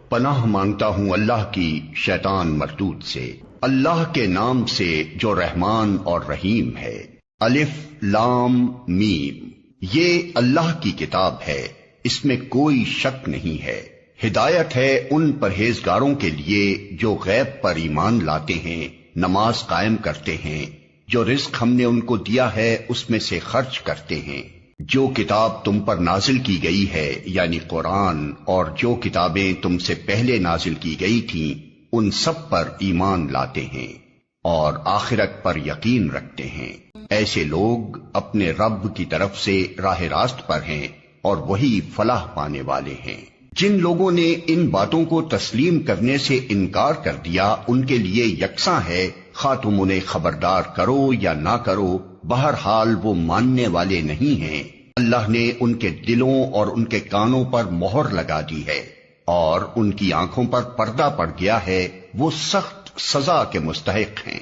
پناہ مانگتا ہوں اللہ کی شیطان مردود سے، اللہ کے نام سے جو رحمان اور رحیم ہے۔ الف لام میم، یہ اللہ کی کتاب ہے، اس میں کوئی شک نہیں ہے۔ ہدایت ہے ان پرہیزگاروں کے لیے جو غیب پر ایمان لاتے ہیں، نماز قائم کرتے ہیں، جو رزق ہم نے ان کو دیا ہے اس میں سے خرچ کرتے ہیں، جو کتاب تم پر نازل کی گئی ہے یعنی قرآن، اور جو کتابیں تم سے پہلے نازل کی گئی تھیں ان سب پر ایمان لاتے ہیں اور آخرت پر یقین رکھتے ہیں۔ ایسے لوگ اپنے رب کی طرف سے راہ راست پر ہیں اور وہی فلاح پانے والے ہیں۔ جن لوگوں نے ان باتوں کو تسلیم کرنے سے انکار کر دیا ان کے لیے یکساں ہے، خواہ تم انہیں خبردار کرو یا نہ کرو، بہرحال وہ ماننے والے نہیں ہیں۔ اللہ نے ان کے دلوں اور ان کے کانوں پر مہر لگا دی ہے اور ان کی آنکھوں پر پردہ پڑ گیا ہے، وہ سخت سزا کے مستحق ہیں۔